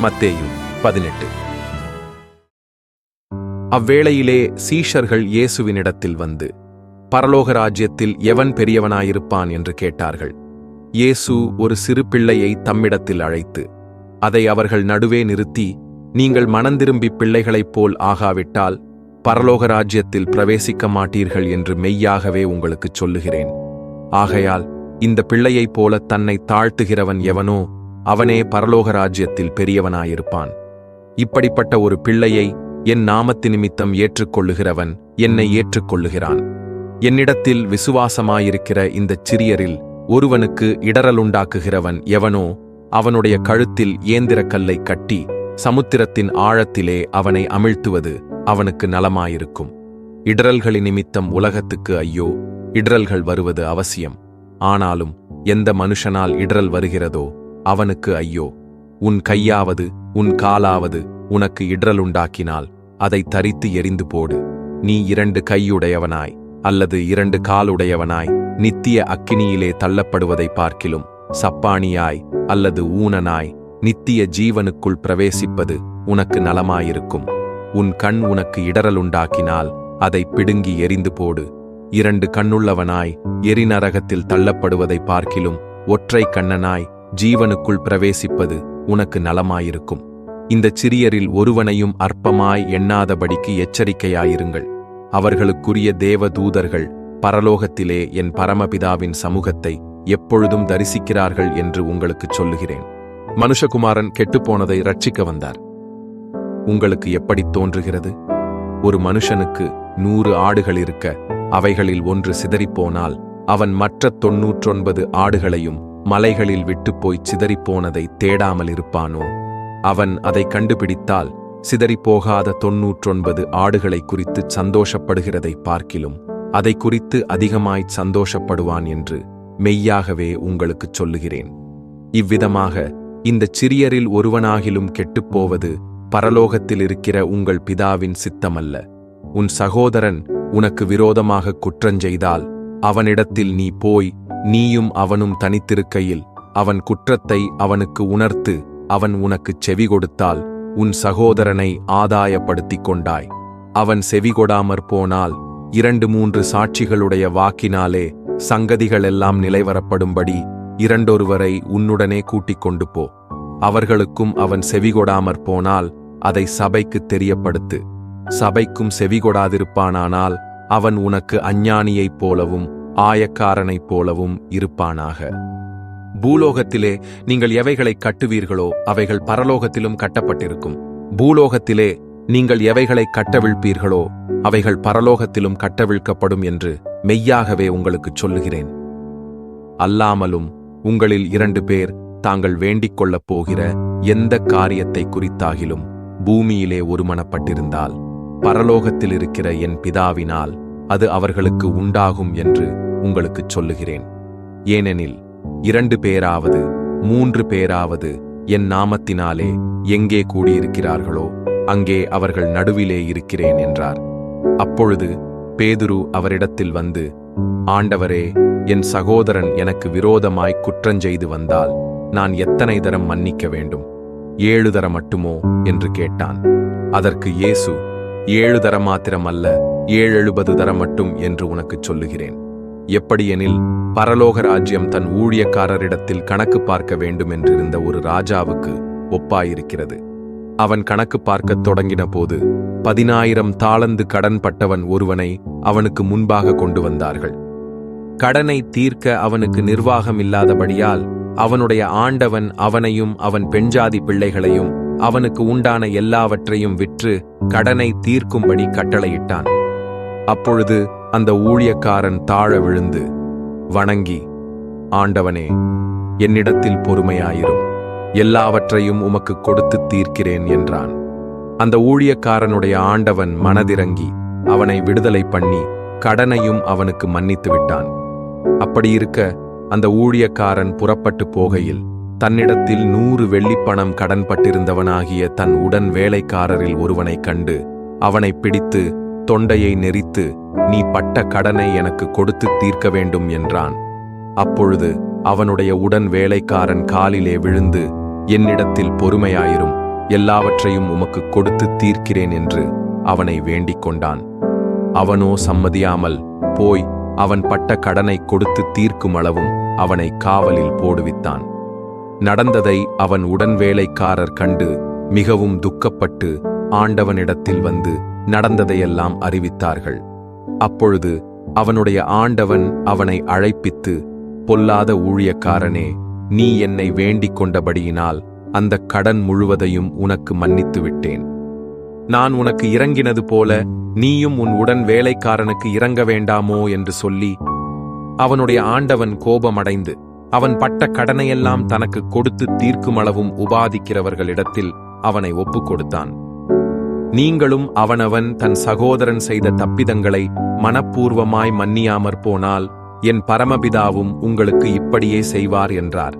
மத்தேயு 18. அவ்வேளையிலே சீஷர்கள் இயேசுவினிடத்தில் வந்து, பரலோக ராஜ்யத்தில் எவன் பெரியவனாயிருப்பான் என்று கேட்டார்கள். இயேசு ஒரு சிறு பிள்ளையை தம்மிடத்தில் அழைத்து, அதை அவர்கள் நடுவே நிறுத்தி, நீங்கள் மனந்திரும்பி பிள்ளைகளைப் போல் ஆகாவிட்டால் பரலோக ராஜ்யத்தில் பிரவேசிக்க மாட்டீர்கள் என்று மெய்யாகவே உங்களுக்குச் சொல்லுகிறேன். ஆகையால் இந்த பிள்ளையைப் போல தன்னை தாழ்த்துகிறவன் எவனோ அவனே பரலோக ராஜ்யத்தில் பெரியவனாயிருப்பான். இப்படிப்பட்ட ஒரு பிள்ளையை என் நாமத்து நிமித்தம் ஏற்றுக்கொள்ளுகிறவன் என்னை ஏற்றுக்கொள்ளுகிறான். என்னிடத்தில் விசுவாசமாயிருக்கிற இந்தச் சிறியரில் ஒருவனுக்கு இடறலுண்டாக்குகிறவன் எவனோ அவனுடைய கழுத்தில் ஏந்திரக்கல்லை கட்டி சமுத்திரத்தின் ஆழத்திலே அவனை அமிழ்த்துவது அவனுக்கு நலமாயிருக்கும். இடறல்களின் நிமித்தம் உலகத்துக்கு ஐயோ, இடறல்கள் வருவது அவசியம். ஆனாலும் எந்த மனுஷனால் இடறல் வருகிறதோ அவனுக்கு ஐயோ. உன் கையாவது உன் காலாவது உனக்கு இடறலுண்டாக்கினால் அதை தரித்து எறிந்து போடு. நீ 2 கையுடையவனாய் அல்லது 2 காலுடையவனாய் நித்திய அக்கினியிலே தள்ளப்படுவதை பார்க்கிலும் சப்பாணியாய் அல்லது ஊனனாய் நித்திய ஜீவனுக்குள் பிரவேசிப்பது உனக்கு நலமாயிருக்கும். உன் கண் உனக்கு இடறலுண்டாக்கினால் அதை பிடுங்கி எறிந்து போடு. 2 கண்ணுள்ளவனாய் எரிநரகத்தில் தள்ளப்படுவதை பார்க்கிலும் ஒற்றை கண்ணனாய் ஜீவனுக்குள் பிரவேசிப்பது உனக்கு நலமாயிருக்கும். இந்தச் சிறியரில் ஒருவனையும் அற்பமாய் எண்ணாதபடிக்கு எச்சரிக்கையாயிருங்கள். அவர்களுக்குரிய தேவ தூதர்கள் பரலோகத்திலே என் பரமபிதாவின் சமூகத்தை எப்பொழுதும் தரிசிக்கிறார்கள் என்று உங்களுக்குச் சொல்லுகிறேன். மனுஷகுமாரன் கெட்டுப்போனதை ரட்சிக்க வந்தார். உங்களுக்கு எப்படி தோன்றுகிறது? ஒரு மனுஷனுக்கு 100 ஆடுகள் இருக்க அவைகளில் ஒன்று சிதறிப்போனால் அவன் மற்ற 99 ஆடுகளையும் மலைகளில் விட்டுப்போய் சிதறிப்போனதை தேடாமல் இருப்பானோ? அவன் அதை கண்டுபிடித்தால் சிதறிப்போகாத 99 ஆடுகளை குறித்து சந்தோஷப்படுகிறதை பார்க்கிலும் அதை குறித்து அதிகமாய் சந்தோஷப்படுவான் என்று மெய்யாகவே உங்களுக்குச் சொல்லுகிறேன். இவ்விதமாக இந்தச் சிறியரில் ஒருவனாகிலும் கெட்டுப்போவது பரலோகத்தில் இருக்கிற உங்கள் பிதாவின் சித்தமல்ல. உன் சகோதரன் உனக்கு விரோதமாக குற்றஞ்செய்தால் அவனிடத்தில் நீ போய் நீயும் அவனும் தனித்திருக்கையில் அவன் குற்றத்தை அவனுக்கு உணர்த்து அவன் உனக்குச் செவி கொடுத்தால் உன் சகோதரனை ஆதாயப்படுத்திக் கொண்டாய். அவன் செவிகொடாமற் போனால் 2-3 சாட்சிகளுடைய வாக்கினாலே சங்கதிகளெல்லாம் நிலைவரப்படும்படி 2 உன்னுடனே கூட்டிக் கொண்டு போ. அவர்களுக்கும் அவன் செவிகொடாமற் போனால் அதை சபைக்குத் தெரியப்படுத்து. சபைக்கும் செவிகொடாதிருப்பானானால் அவன் உனக்கு அஞ்ஞானியைப் போலவும் ஆயக்காரனைப் போலவும் இருப்பானாக. பூலோகத்திலே நீங்கள் எவைகளைக் கட்டுவீர்களோ அவைகள் பரலோகத்திலும் கட்டப்பட்டிருக்கும். பூலோகத்திலே நீங்கள் எவைகளைக் கட்டவிழ்ப்பீர்களோ அவைகள் பரலோகத்திலும் கட்டவிழ்க்கப்படும் என்று மெய்யாகவே உங்களுக்குச் சொல்லுகிறேன். அல்லாமலும் உங்களில் 2 பேர் தாங்கள் வேண்டிக் கொள்ளப் போகிற எந்த காரியத்தை குறித்தாகிலும் பூமியிலே ஒருமனப்பட்டிருந்தால் பரலோகத்தில் இருக்கிற என் பிதாவினால் அது அவர்களுக்கு உண்டாகும் என்று உங்களுக்குச் சொல்லுகிறேன். ஏனெனில் 2 பேராவது 3 பேராவது என் நாமத்தினாலே எங்கே கூடியிருக்கிறார்களோ அங்கே அவர்கள் நடுவிலே இருக்கிறேன் என்றார். அப்பொழுது பேதுரு அவரிடத்தில் வந்து, ஆண்டவரே, என் சகோதரன் எனக்கு விரோதமாய் குற்றஞ்செய்து வந்தால் நான் எத்தனை தரம் மன்னிக்க வேண்டும்? 7 தரம் மட்டுமோ என்று கேட்டான். அதற்கு இயேசு, 7 தரம் மாத்திரமல்ல 770 தரம் மட்டும் என்று உனக்குச் சொல்லுகிறேன். எப்படியெனில் பரலோக ராஜ்யம் தன் ஊழியக்காரரிடத்தில் கணக்கு பார்க்க வேண்டும் என்றிருந்த ஒரு ராஜாவுக்கு ஒப்பாயிருக்கிறது. அவன் கணக்கு பார்க்கத் தொடங்கின போது 10,000 தாலந்து கடன் பட்டவன் ஒருவனை அவனுக்கு முன்பாக கொண்டு வந்தார்கள். கடனை தீர்க்க அவனுக்கு நிர்வாகம் இல்லாதபடியால் அவனுடைய ஆண்டவன் அவனையும் அவன் பெண்ஜாதி பிள்ளைகளையும் அவனுக்கு உண்டான எல்லாவற்றையும் விற்று கடனை தீர்க்கும்படி கட்டளையிட்டான். அப்பொழுது அந்த ஊழியக்காரன் தாழ விழுந்து வணங்கி, ஆண்டவனே, என்னிடத்தில் பொறுமையாயிரும், எல்லாவற்றையும் உமக்கு கொடுத்து தீர்க்கிறேன் என்றான். அந்த ஊழியக்காரனுடைய ஆண்டவன் மனதிறங்கி அவனை விடுதலை பண்ணி கடனையும் அவனுக்கு மன்னித்து விட்டான். அப்படியிருக்க அந்த ஊழியக்காரன் புறப்பட்டு போகையில் தன்னிடத்தில் 100 வெள்ளிப்பணம் கடன்பட்டிருந்தவனாகிய தன் உடன் வேலைக்காரரில் ஒருவனைக் கண்டு அவனை பிடித்து தொண்டையை நெரித்து, நீ பட்ட கடனை எனக்கு கொடுத்து தீர்க்க வேண்டும் என்றான். அப்பொழுது அவனுடைய உடன் வேலைக்காரன் காலிலே விழுந்து, என்னிடத்தில் பொறுமையாயிரும், எல்லாவற்றையும் உமக்கு கொடுத்து தீர்க்கிறேன் என்று அவனை வேண்டிக் கொண்டான். அவனோ சம்மதியாமல் போய் அவன் பட்ட கடனை கொடுத்து தீர்க்கும் அளவும் அவனை காவலில் போடுவித்தான். நடந்ததை அவன் உடன்வேலைக்காரர் கண்டு மிகவும் துக்கப்பட்டு ஆண்டவனிடத்தில் வந்து நடந்ததையெல்லாம் அறிவித்தார்கள். அப்பொழுது அவனுடைய ஆண்டவன் அவனை அழைப்பித்து, பொல்லாத ஊழியக்காரனே, நீ என்னை வேண்டிக் கொண்டபடியினால் அந்த கடன் முழுவதையும் உனக்கு மன்னித்து விட்டேன். நான் உனக்கு இறங்கினது போல நீயும் உன் உடன் வேலைக்காரனுக்கு இறங்க வேண்டாமோ என்று சொல்லி அவனுடைய ஆண்டவன் கோபமடைந்து அவன் பட்ட கடனையெல்லாம் தனக்கு கொடுத்து தீர்க்குமளவும் உபாதிக்கிறவர்களிடத்தில் அவனை ஒப்புக் கொடுத்தான். நீங்களும் அவனவன் தன் சகோதரன் செய்த தப்பிதங்களை மனப்பூர்வமாய் மன்னியாமற் போனால் என் பரமபிதாவும் உங்களுக்கு இப்படியே செய்வார் என்றார்.